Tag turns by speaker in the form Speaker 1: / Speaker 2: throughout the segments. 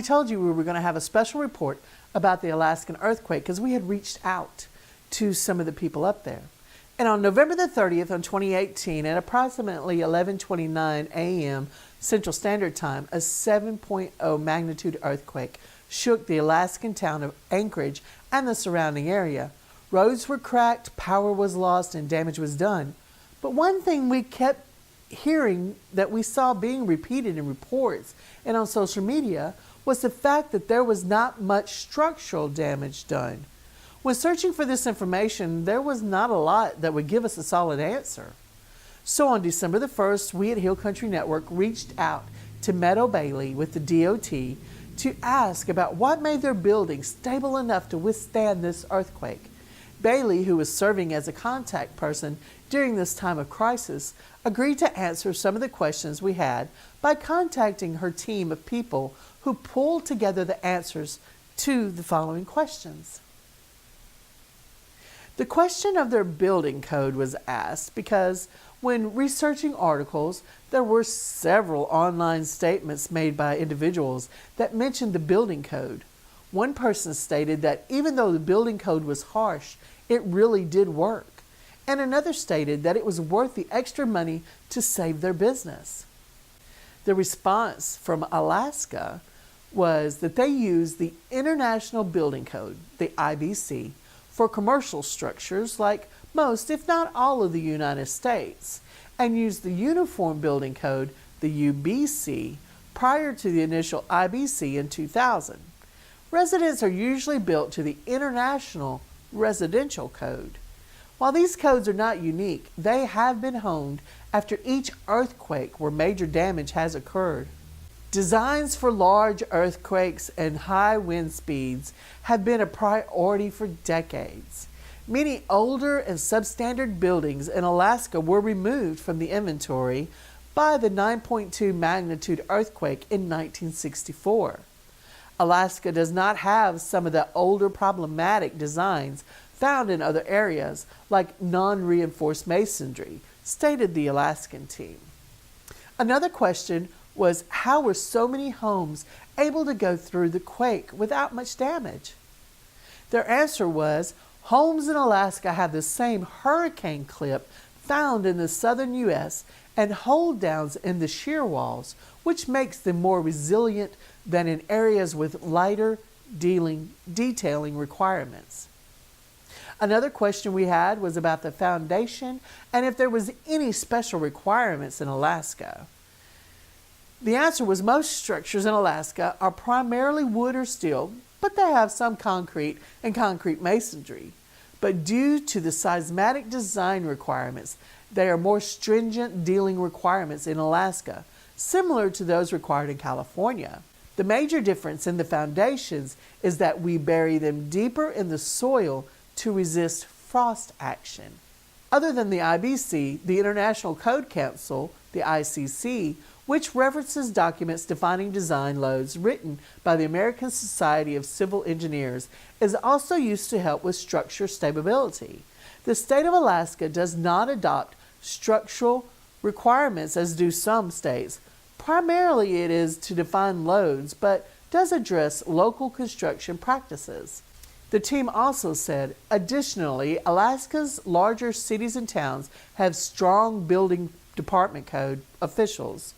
Speaker 1: we told you we were going to have a special report about the Alaskan earthquake because we had reached out to some of the people up there. And on November the 30th, on 2018, at approximately 11:29 a.m. Central Standard Time, a 7.0 magnitude earthquake shook the Alaskan town of Anchorage and the surrounding area. Roads were cracked, power was lost, and damage was done. But one thing we kept hearing that we saw being repeated in reports and on social media was the fact that there was not much structural damage done. When searching for this information, there was not a lot that would give us a solid answer. So on December the 1st, we at Hill Country Network reached out to Meadow Bailey with the DOT to ask about what made their building stable enough to withstand this earthquake. Bailey, who was serving as a contact person during this time of crisis, agreed to answer some of the questions we had by contacting her team of people who pulled together the answers to the following questions. The question of their building code was asked because when researching articles, there were several online statements made by individuals that mentioned the building code. One person stated that even though the building code was harsh, it really did work. And another stated that it was worth the extra money to save their business. The response from Alaska was that they used the International Building Code, the IBC, for commercial structures like most, if not all, of the United States, and used the Uniform Building Code, the UBC, prior to the initial IBC in 2000. Residents are usually built to the International Residential Code. While these codes are not unique, they have been honed after each earthquake where major damage has occurred. Designs for large earthquakes and high wind speeds have been a priority for decades. Many older and substandard buildings in Alaska were removed from the inventory by the 9.2 magnitude earthquake in 1964. Alaska does not have some of the older problematic designs found in other areas, like non-reinforced masonry, stated the Alaskan team. Another question was how were so many homes able to go through the quake without much damage? Their answer was homes in Alaska have the same hurricane clip found in the southern U.S. and hold downs in the shear walls, which makes them more resilient than in areas with lighter detailing requirements. Another question we had was about the foundation and if there was any special requirements in Alaska. The answer was most structures in Alaska are primarily wood or steel, but they have some concrete and concrete masonry. But due to the seismic design requirements, they are more stringent dealing requirements in Alaska, similar to those required in California. The major difference in the foundations is that we bury them deeper in the soil to resist frost action. Other than the IBC, the International Code Council, the ICC, which references documents defining design loads written by the American Society of Civil Engineers, is also used to help with structure stability. The state of Alaska does not adopt structural requirements as do some states. Primarily it is to define loads, but does address local construction practices. The team also said, additionally, Alaska's larger cities and towns have strong building department code officials,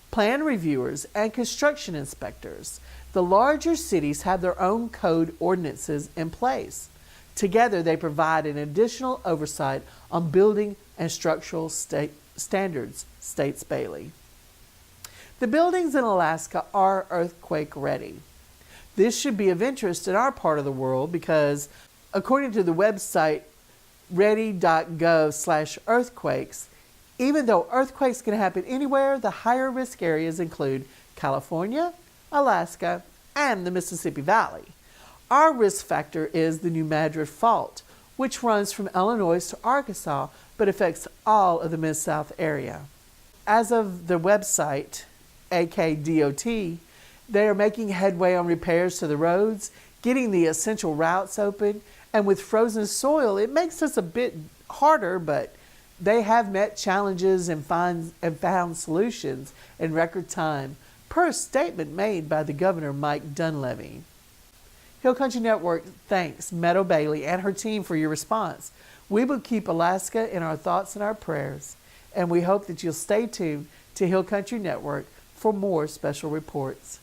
Speaker 1: plan reviewers, and construction inspectors. The larger cities have their own code ordinances in place. Together, they provide an additional oversight on building and structural standards, states Bailey. The buildings in Alaska are earthquake ready. This should be of interest in our part of the world because, according to the website ready.gov/earthquakes, even though earthquakes can happen anywhere, the higher risk areas include California, Alaska, and the Mississippi Valley. Our risk factor is the New Madrid Fault, which runs from Illinois to Arkansas but affects all of the Mid-South area. As of the website, AKDOT, they are making headway on repairs to the roads, getting the essential routes open, and with frozen soil, it makes this a bit harder, but they have met challenges and found solutions in record time per a statement made by the Governor Mike Dunleavy. Hill Country Network thanks Meadow Bailey and her team for your response. We will keep Alaska in our thoughts and our prayers, and we hope that you'll stay tuned to Hill Country Network for more special reports.